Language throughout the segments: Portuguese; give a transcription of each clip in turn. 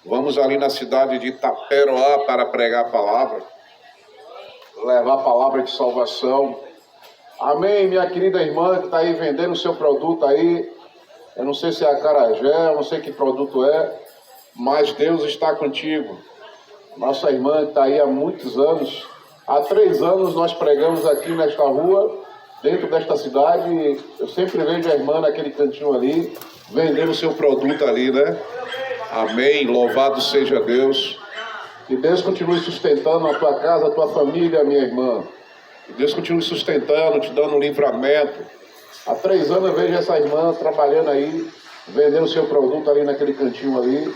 Vamos ali na cidade de Itaperoá para pregar a palavra, levar a palavra de salvação. Amém, minha querida irmã que está aí vendendo o seu produto aí. Eu não sei se é acarajé, eu não sei que produto é, mas Deus está contigo. Nossa irmã está aí há muitos anos. Há 3 anos nós pregamos aqui nesta rua, dentro desta cidade. E eu sempre vejo a irmã naquele cantinho ali, vendendo o seu produto ali, né? Amém, louvado seja Deus. Que Deus continue sustentando a tua casa, a tua família, minha irmã. Que Deus continue sustentando, te dando livramento. Há 3 anos eu vejo essa irmã trabalhando aí, vendendo o seu produto ali naquele cantinho ali.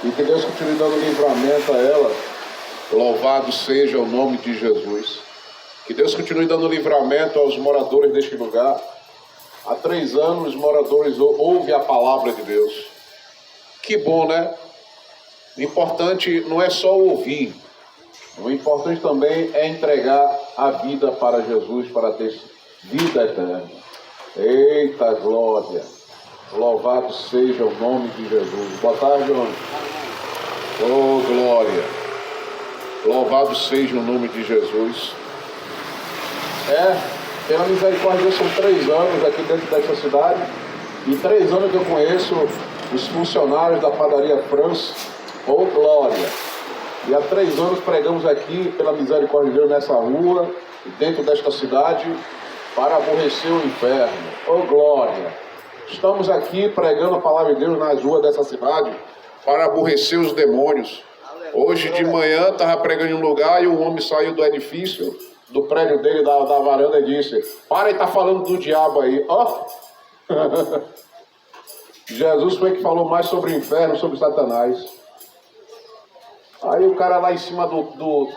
E que Deus continue dando livramento a ela. Louvado seja o nome de Jesus. Que Deus continue dando livramento aos moradores deste lugar. Há 3 anos os moradores ouvem a palavra de Deus. Que bom, né? O importante não é só ouvir. O importante também é entregar a vida para Jesus, para ter vida eterna. Eita glória! Louvado seja o nome de Jesus. Boa tarde, homem. Oh, glória! Louvado seja o nome de Jesus. Pela misericórdia, são 3 anos aqui dentro dessa cidade. E 3 anos que eu conheço os funcionários da padaria França. Oh, glória! E há 3 anos pregamos aqui, pela misericórdia de Deus, nessa rua, dentro desta cidade, para aborrecer o inferno. Oh, glória! Estamos aqui pregando a palavra de Deus nas ruas dessa cidade, para aborrecer os demônios. Hoje de manhã, estava pregando em um lugar e o homem saiu do edifício, do prédio dele, da varanda, e disse: para, ele está falando do diabo aí. Ó! Oh. Jesus foi que falou mais sobre o inferno, sobre Satanás. Aí o cara lá em cima do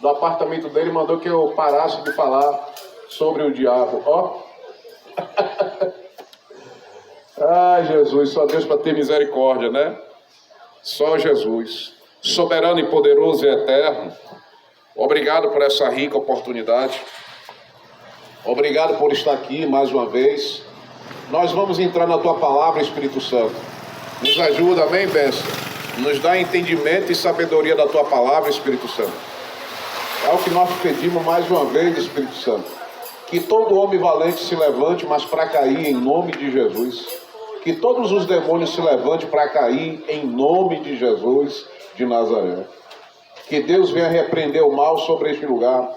apartamento dele mandou que eu parasse de falar sobre o diabo. Ó! Ai, Jesus, só Deus para ter misericórdia, né? Só Jesus, soberano e poderoso e eterno. Obrigado por essa rica oportunidade. Obrigado por estar aqui mais uma vez. Nós vamos entrar na tua palavra, Espírito Santo. Nos ajuda, amém, bênção? Nos dá entendimento e sabedoria da tua palavra, Espírito Santo. É o que nós pedimos mais uma vez, Espírito Santo. Que todo homem valente se levante, mas para cair em nome de Jesus. Que todos os demônios se levantem para cair em nome de Jesus de Nazaré. Que Deus venha repreender o mal sobre este lugar.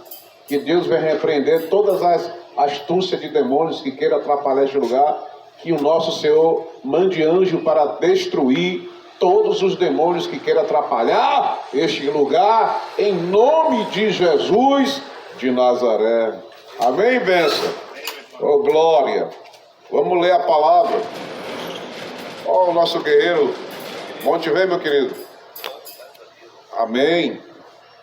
Que Deus venha repreender todas as astúcias de demônios que queiram atrapalhar este lugar. Que o nosso Senhor mande anjo para destruir todos os demônios que queiram atrapalhar este lugar, em nome de Jesus de Nazaré. Amém, bênção? Oh, glória! Vamos ler a palavra. Oh, o nosso guerreiro. Bom te ver, meu querido. Amém.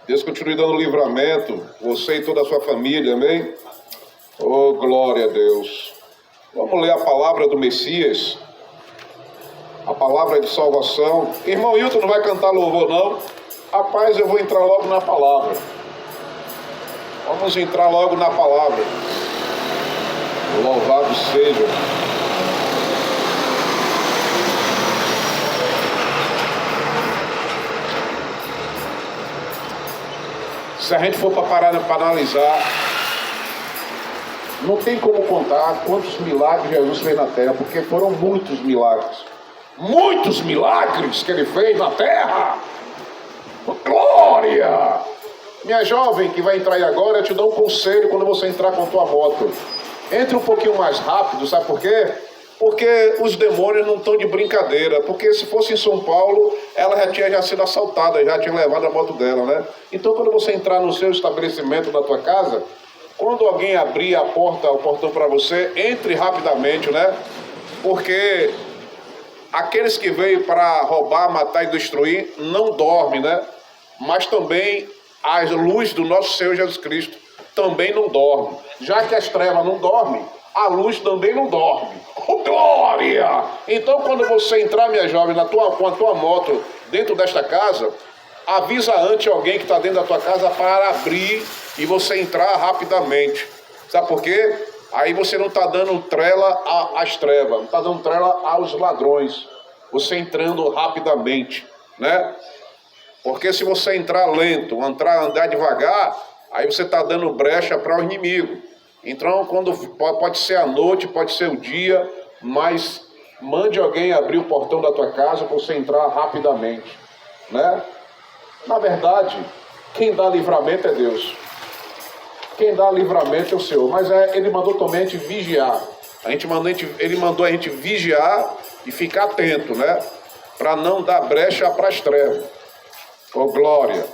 Deus continue dando livramento, você e toda a sua família, amém? Oh, glória a Deus. Vamos ler a palavra do Messias. A palavra de salvação. Irmão Hilton não vai cantar louvor, não? Rapaz, eu vou entrar logo na palavra. Vamos entrar logo na palavra. Louvado seja. Se a gente for para parar para analisar, não tem como contar quantos milagres Jesus fez na terra, porque foram muitos milagres. Muitos milagres que ele fez na terra. Glória! Minha jovem que vai entrar aí agora, eu te dou um conselho quando você entrar com a tua moto. Entre um pouquinho mais rápido, sabe por quê? Porque os demônios não estão de brincadeira. Porque se fosse em São Paulo, ela já tinha sido assaltada, já tinha levado a moto dela, né? Então quando você entrar no seu estabelecimento, na tua casa, quando alguém abrir a porta, o portão para você, entre rapidamente, né? Porque aqueles que veio para roubar, matar e destruir, não dormem, né? Mas também a luz do nosso Senhor Jesus Cristo também não dorme. Já que as trevas não dormem, a luz também não dorme. Oh, glória! Então, quando você entrar, minha jovem, com a tua moto dentro desta casa, avisa antes alguém que está dentro da tua casa para abrir e você entrar rapidamente. Sabe por quê? Aí você não está dando trela às trevas, não está dando trela aos ladrões. Você entrando rapidamente. né? Porque se você entrar lento, andar devagar, aí você está dando brecha para o inimigo. Então, pode ser a noite, pode ser o dia, mas mande alguém abrir o portão da tua casa para você entrar rapidamente, né? Na verdade, quem dá livramento é Deus. Quem dá livramento é o Senhor. Mas Ele mandou também a gente vigiar. Ele mandou a gente vigiar e ficar atento, né? Para não dar brecha para as trevas. Oh, glória!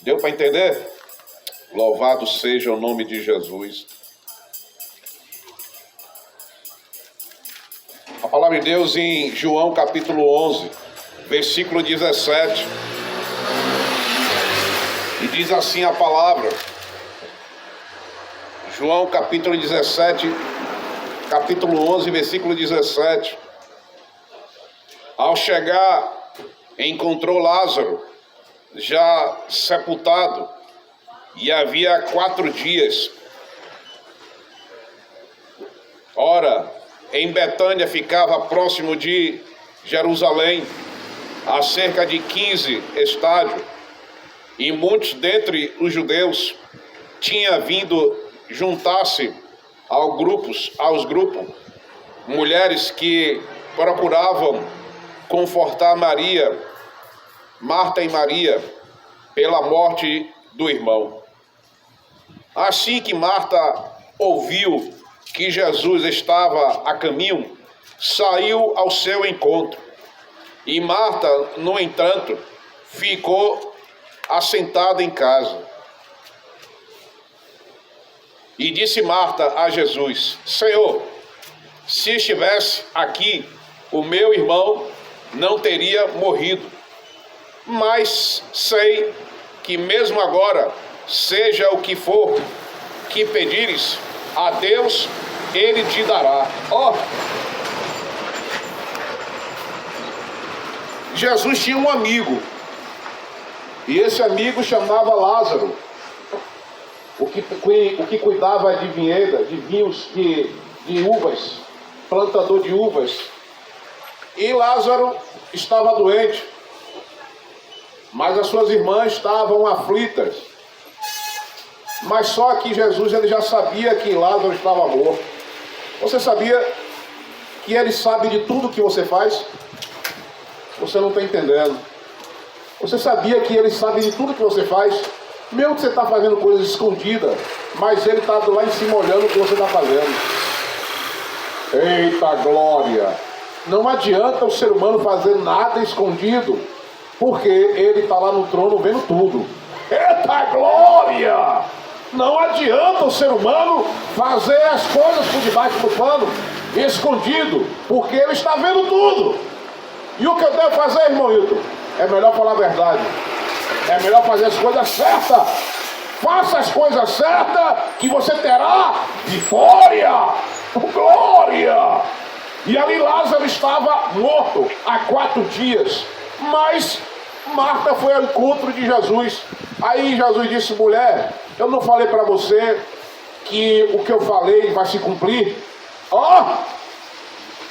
Deu para entender? Louvado seja o nome de Jesus. A palavra de Deus em João capítulo 11, versículo 17. E diz assim a palavra. João capítulo 17, capítulo 11, versículo 17. Ao chegar, encontrou Lázaro, já sepultado, e havia 4 dias. Ora, em Betânia ficava próximo de Jerusalém, a cerca de 15 estádios, e muitos dentre os judeus tinham vindo juntar-se aos grupos, mulheres que procuravam confortar Marta e Maria, pela morte do irmão. Assim que Marta ouviu que Jesus estava a caminho, saiu ao seu encontro. E Marta, no entanto, ficou assentada em casa. E disse Marta a Jesus: Senhor, se estivesse aqui, o meu irmão não teria morrido. Mas sei que mesmo agora, seja o que for que pedires a Deus, Ele te dará. Jesus tinha um amigo, e esse amigo chamava Lázaro, o que cuidava de vinhos, de uvas, plantador de uvas. E Lázaro estava doente, mas as suas irmãs estavam aflitas. Mas só que Jesus, ele já sabia que Lázaro estava morto. Você sabia que Ele sabe de tudo que você faz? Você não está entendendo. Você sabia que Ele sabe de tudo que você faz? Mesmo que você está fazendo coisas escondidas, mas Ele está lá em cima olhando o que você está fazendo. Eita glória! Não adianta o ser humano fazer nada escondido, porque Ele está lá no trono vendo tudo. Eita glória! Não adianta o ser humano fazer as coisas por debaixo do pano, escondido, porque Ele está vendo tudo. E o que eu devo fazer, irmão Hilton? É melhor falar a verdade. É melhor fazer as coisas certas. Faça as coisas certas, que você terá vitória, glória. E ali Lázaro estava morto há 4 dias. Mas Marta foi ao encontro de Jesus. Aí Jesus disse: mulher, eu não falei para você que o que eu falei vai se cumprir?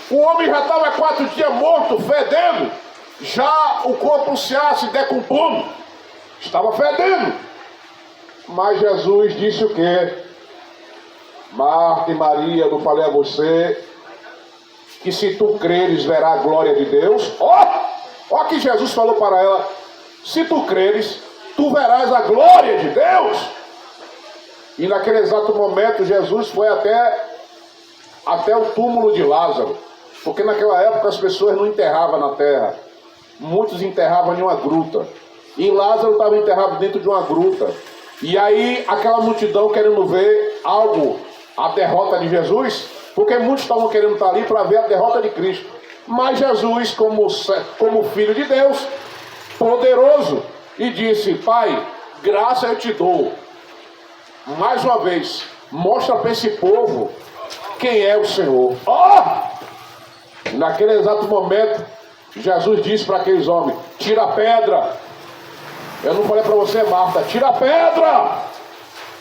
O homem já estava há 4 dias morto, fedendo. Já o corpo se decompondo. Estava fedendo. Mas Jesus disse o quê? Marta e Maria, não falei a você que se tu creres verá a glória de Deus? Ó que Jesus falou para ela: se tu creres, tu verás a glória de Deus. E naquele exato momento Jesus foi até o túmulo de Lázaro, porque naquela época as pessoas não enterravam na terra, muitos enterravam em uma gruta, e Lázaro estava enterrado dentro de uma gruta. E aí aquela multidão querendo ver a derrota de Jesus, porque muitos estavam querendo estar ali para ver a derrota de Cristo. Mas Jesus, como Filho de Deus, poderoso, e disse: Pai, graça eu te dou. Mais uma vez, mostra para esse povo quem é o Senhor. Naquele exato momento, Jesus disse para aqueles homens: tira a pedra. Eu não falei para você, Marta, tira a pedra.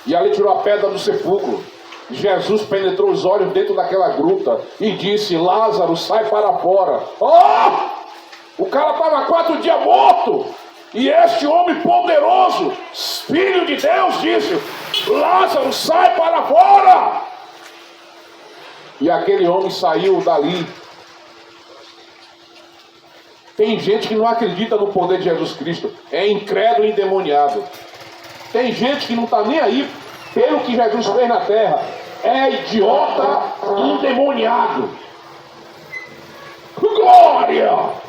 E ali tirou a pedra do sepulcro. Jesus penetrou os olhos dentro daquela gruta e disse: Lázaro, sai para fora. O cara estava 4 dias morto. E este homem poderoso, filho de Deus, disse: Lázaro, sai para fora. E aquele homem saiu dali. Tem gente que não acredita no poder de Jesus Cristo. É incrédulo e endemoniado. Tem gente que não está nem aí pelo que Jesus fez na terra. É idiota e endemoniado. Glória!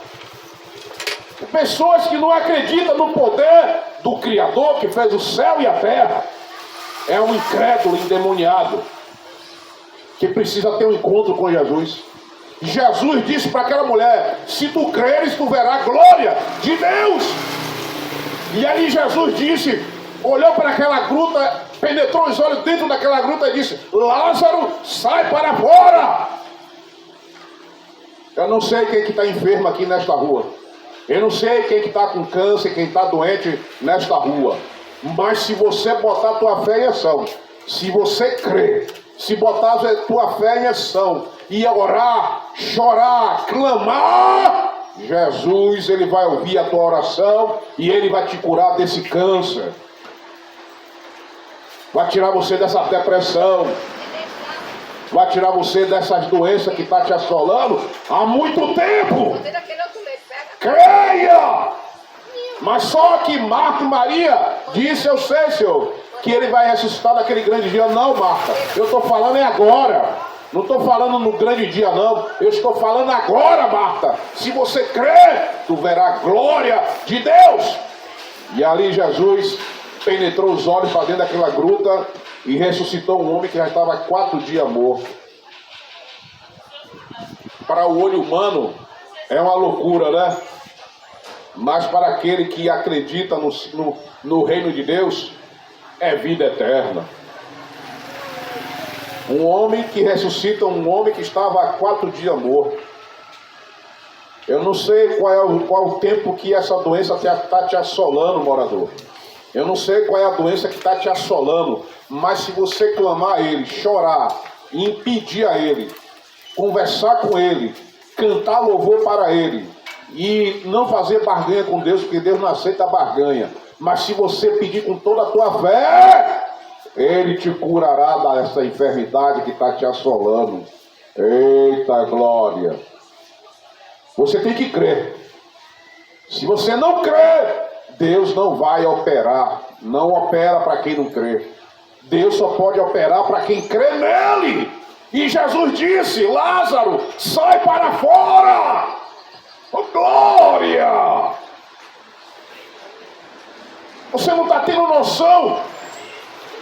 Pessoas que não acreditam no poder do Criador que fez o céu e a terra. É um incrédulo endemoniado que precisa ter um encontro com Jesus. Jesus disse para aquela mulher: se tu creres, tu verás a glória de Deus. E aí Jesus disse, olhou para aquela gruta, penetrou os olhos dentro daquela gruta e disse: Lázaro, sai para fora. Eu não sei quem que está enfermo aqui nesta rua. Eu não sei quem que está com câncer, quem está doente nesta rua. Mas se você botar a tua fé em ação, se você crer, se botar a tua fé em ação e orar, chorar, clamar, Jesus, ele vai ouvir a tua oração e ele vai te curar desse câncer. Vai tirar você dessa depressão. Vai tirar você dessas doenças que está te assolando há muito tempo. Creia! Mas só que Marta e Maria disse: eu sei, Senhor, que ele vai ressuscitar naquele grande dia. Não, Marta, eu estou falando é agora. Não estou falando no grande dia, não. Eu estou falando agora, Marta. Se você crer, tu verá a glória de Deus. E ali Jesus penetrou os olhos para dentro daquela gruta e ressuscitou um homem que já estava 4 dias morto. Para o olho humano é uma loucura, né? Mas para aquele que acredita no reino de Deus, é vida eterna. Um homem que ressuscita um homem que estava há 4 dias morto. Eu não sei qual o tempo que essa doença está te assolando, morador. Eu não sei qual é a doença que está te assolando. Mas se você clamar a Ele, chorar, impedir a Ele, conversar com Ele, cantar louvor para Ele, e não fazer barganha com Deus, porque Deus não aceita barganha. Mas se você pedir com toda a tua fé, Ele te curará dessa enfermidade que está te assolando. Eita glória! Você tem que crer. Se você não crer, Deus não vai operar. Não opera para quem não crê. Deus só pode operar para quem crê nele. E Jesus disse: Lázaro, sai para fora. Oh, glória! Você não está tendo noção?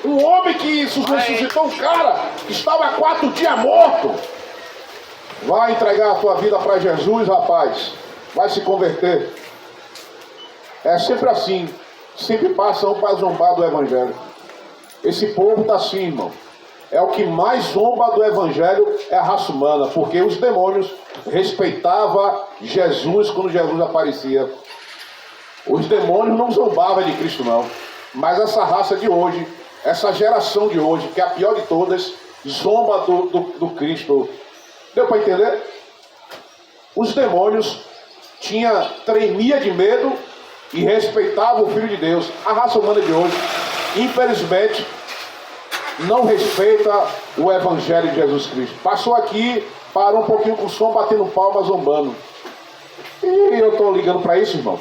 Um homem que ressuscitou um cara que estava há 4 dias morto. Vai entregar a tua vida para Jesus, rapaz. Vai se converter. É sempre assim. Sempre passam para zombar do Evangelho. Esse povo está assim, irmão. É o que mais zomba do Evangelho, é a raça humana. Porque os demônios respeitavam Jesus quando Jesus aparecia. Os demônios não zombavam de Cristo, não. Mas essa raça de hoje, essa geração de hoje, que é a pior de todas, zomba do Cristo. Deu para entender? Os demônios tremia de medo e respeitavam o Filho de Deus. A raça humana de hoje, infelizmente, não respeita o Evangelho de Jesus Cristo. Passou aqui, parou um pouquinho com o som, batendo palmas, zombando. E eu estou ligando para isso, irmão.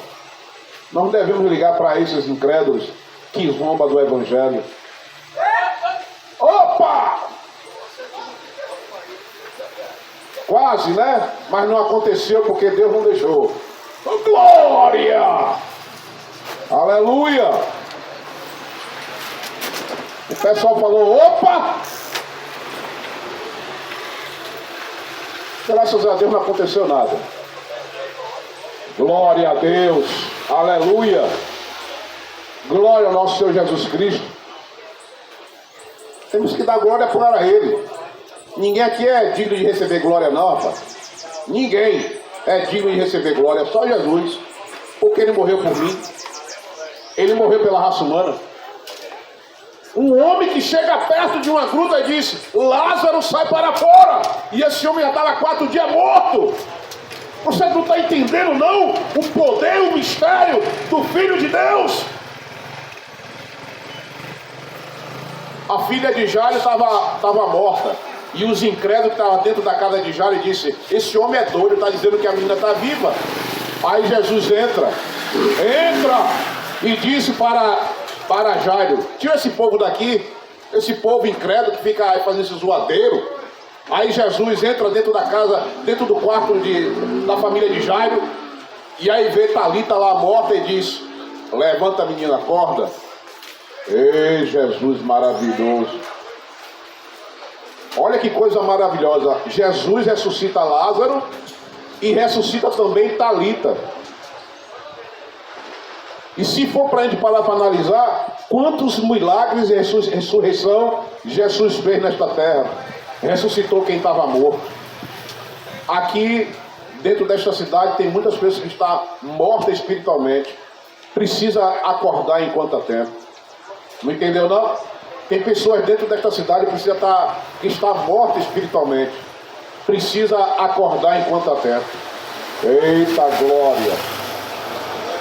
Nós devemos ligar para esses incrédulos que zombam do Evangelho. Opa! Quase, né? Mas não aconteceu porque Deus não deixou. Oh, glória! Aleluia! O pessoal falou: opa! Graças a Deus não aconteceu nada. Glória a Deus! Aleluia! Glória ao nosso Senhor Jesus Cristo. Temos que dar glória para Ele. Ninguém aqui é digno de receber glória, não, rapaz. Ninguém é digno de receber glória, só Jesus. Porque Ele morreu por mim. Ele morreu pela raça humana. Um homem que chega perto de uma gruta e diz: Lázaro, sai para fora. E esse homem já estava 4 dias morto. Você não está entendendo, não, o poder, o mistério do Filho de Deus. A filha de Jairo estava morta. E os incrédulos que estavam dentro da casa de Jairo disse: esse homem é doido, está dizendo que a menina está viva. Aí Jesus entra e disse para Jairo: tira esse povo daqui, esse povo incrédulo que fica aí fazendo esse zoadeiro. Aí Jesus entra dentro da casa, dentro do quarto da família de Jairo, e aí vê Talita lá morta e diz: levanta, menina, acorda. Ei, Jesus maravilhoso. Olha que coisa maravilhosa. Jesus ressuscita Lázaro e ressuscita também Talita. E se for para a gente parar para analisar, quantos milagres e ressurreição Jesus fez nesta terra. Ressuscitou quem estava morto. Aqui, dentro desta cidade, tem muitas pessoas que estão mortas espiritualmente. Precisa acordar enquanto há tempo. Não entendeu, não? Tem pessoas dentro desta cidade que está morta espiritualmente. Precisa acordar enquanto há tempo. Eita glória!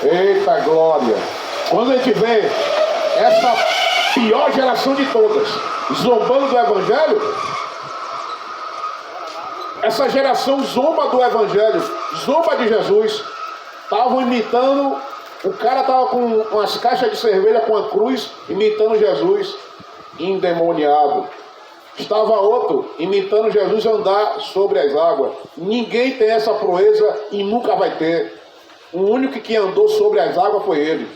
Eita glória! Quando a gente vê essa pior geração de todas zombando do Evangelho, essa geração zomba do Evangelho, zomba de Jesus. Estavam imitando, o cara estava com umas caixas de cerveja com a cruz, imitando Jesus, endemoniado. Estava outro imitando Jesus andar sobre as águas. Ninguém tem essa proeza e nunca vai ter. O único que andou sobre as águas foi ele.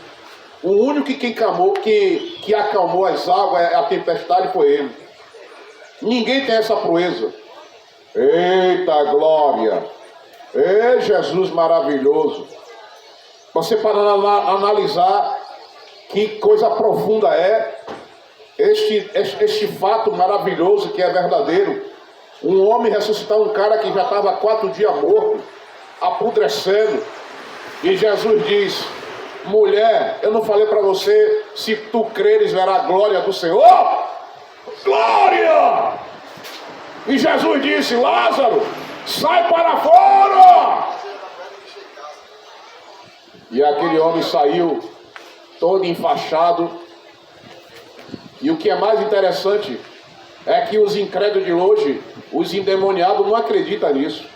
O único que acalmou as águas, a tempestade, foi ele. Ninguém tem essa proeza. Eita glória! Ei, Jesus maravilhoso! Você para analisar que coisa profunda é este fato maravilhoso que é verdadeiro. Um homem ressuscitar um cara que já estava 4 dias morto, apodrecendo. E Jesus diz: mulher, eu não falei para você, se tu creres verá a glória do Senhor? Glória! E Jesus disse: Lázaro, sai para fora! E aquele homem saiu todo enfaixado. E o que é mais interessante é que os incrédulos de hoje, os endemoniados, não acreditam nisso.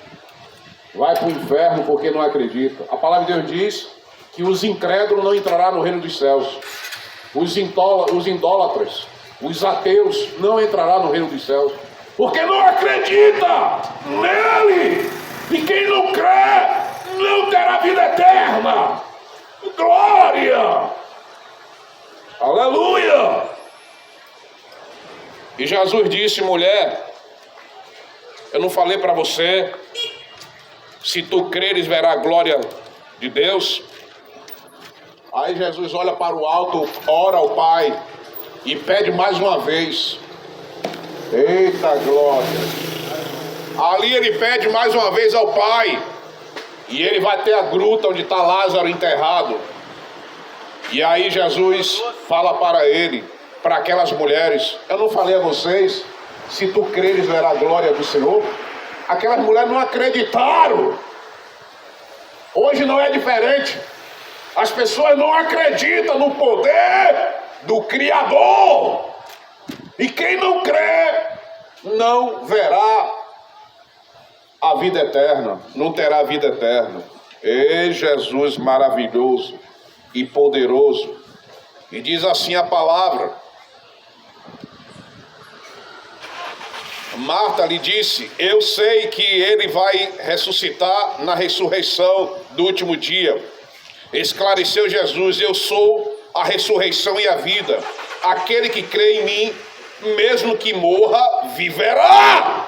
Vai para o inferno porque não acredita. A palavra de Deus diz que os incrédulos não entrarão no reino dos céus. Os idólatras, os ateus não entrarão no reino dos céus, porque não acredita nele. E quem não crê não terá vida eterna. Glória! Aleluia! E Jesus disse: mulher, eu não falei para você, se tu creres verá a glória de Deus? Aí Jesus olha para o alto, ora ao Pai e pede mais uma vez. Eita glória! Ali ele pede mais uma vez ao Pai. E ele vai ter a gruta onde está Lázaro enterrado. E aí Jesus fala para ele, para aquelas mulheres: eu não falei a vocês, se tu creres verá a glória do Senhor? Aquelas mulheres não acreditaram. Hoje não é diferente. As pessoas não acreditam no poder do Criador. E quem não crê não verá a vida eterna, não terá a vida eterna. Ei, Jesus maravilhoso e poderoso. E diz assim a palavra: Marta lhe disse: eu sei que ele vai ressuscitar na ressurreição do último dia. Esclareceu Jesus: eu sou a ressurreição e a vida. Aquele que crê em mim, mesmo que morra, viverá.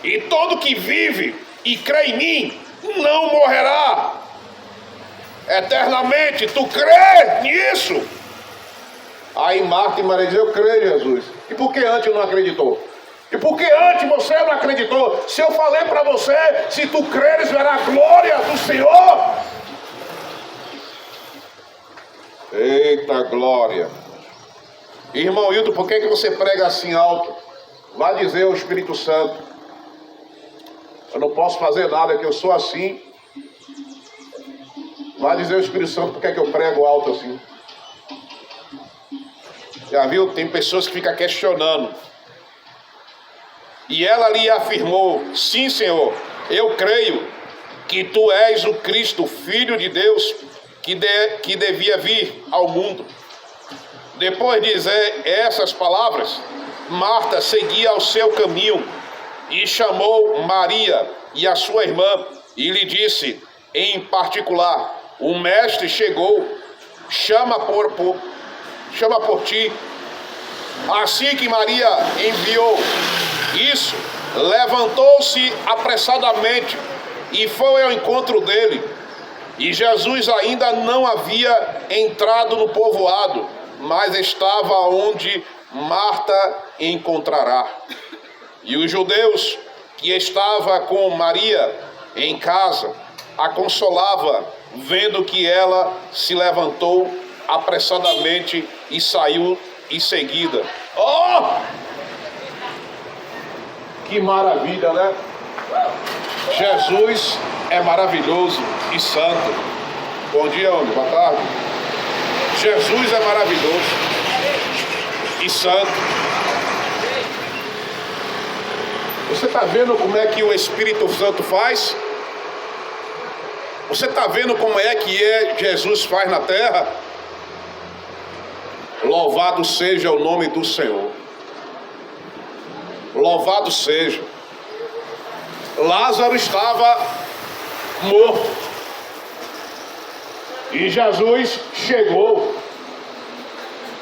E todo que vive e crê em mim não morrerá eternamente. Tu crê nisso? Aí Marta e Maria dizem: eu creio, Jesus. E por que antes não acreditou? E por que antes você não acreditou? Se eu falei para você, se tu creres verá a glória do Senhor. Eita glória! Irmão Hilton, por que você prega assim alto? Vai dizer ao Espírito Santo: Eu não posso fazer nada, que eu sou assim. Vai dizer o Espírito Santo por que é que eu prego alto assim. Já viu? Tem pessoas que ficam questionando. E ela lhe afirmou: sim, Senhor, eu creio que tu és o Cristo, Filho de Deus, que devia vir ao mundo. Depois de dizer essas palavras, Marta seguia ao seu caminho e chamou Maria e a sua irmã e lhe disse em particular: o mestre chegou, chama por ti. Assim que Maria enviou isso, levantou-se apressadamente e foi ao encontro dele. E Jesus ainda não havia entrado no povoado, mas estava onde Marta encontrará. E os judeus que estavam com Maria em casa a consolava, vendo que ela se levantou apressadamente e saiu em seguida. Oh! Que maravilha, né? Jesus é maravilhoso e santo. Bom dia, homem. Boa tarde. Jesus é maravilhoso e santo. Você está vendo como é que o Espírito Santo faz? Você está vendo como é que Jesus faz na terra? Louvado seja o nome do Senhor. Louvado seja. Lázaro estava morto. E Jesus chegou.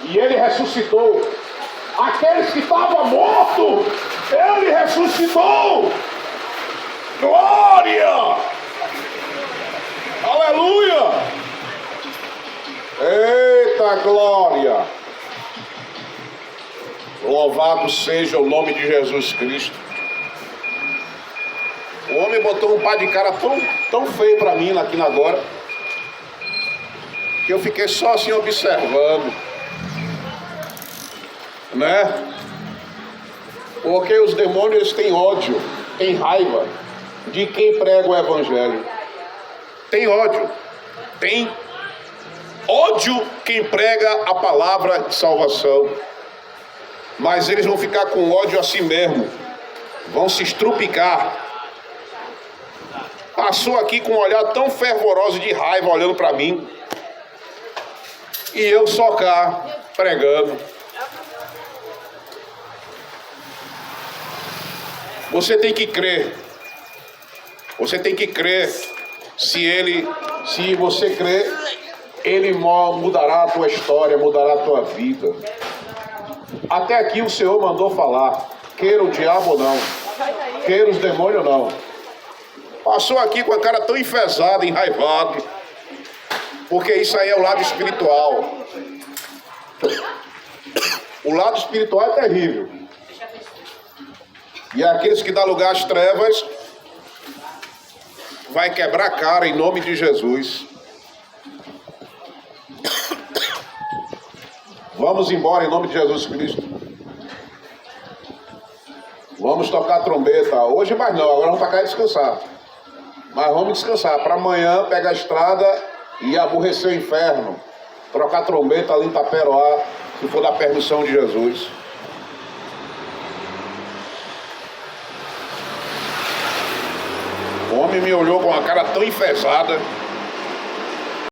E ele ressuscitou. Aqueles que estavam mortos, ele ressuscitou. Glória! Aleluia! Eita glória! Louvado seja o nome de Jesus Cristo. O homem botou um par de cara tão feio para mim aqui agora, que eu fiquei só assim observando, né? Porque os demônios têm ódio, têm raiva de quem prega o evangelho. Tem ódio, tem ódio quem prega a palavra de salvação. Mas eles vão ficar com ódio a si mesmo, vão se estrupicar. Passou aqui com um olhar tão fervoroso de raiva olhando para mim, e eu só cá pregando. Você tem que crer. Você tem que crer. Se você crer, ele mudará a tua história, mudará a tua vida. Até aqui o Senhor mandou falar. Queira o diabo ou não, queira os demônios ou não. Passou aqui com a cara tão enfesada, enraivado, porque isso aí é o lado espiritual. O lado espiritual é terrível. E aqueles que dão lugar às trevas vai quebrar a cara em nome de Jesus. Vamos embora em nome de Jesus Cristo. Vamos tocar trombeta. Hoje mais não, agora vamos para cá e descansar. Mas vamos descansar. Para amanhã pegar a estrada e aborrecer o inferno. Trocar trombeta ali em Taperoá, se for da permissão de Jesus. O homem me olhou com uma cara tão enfesada.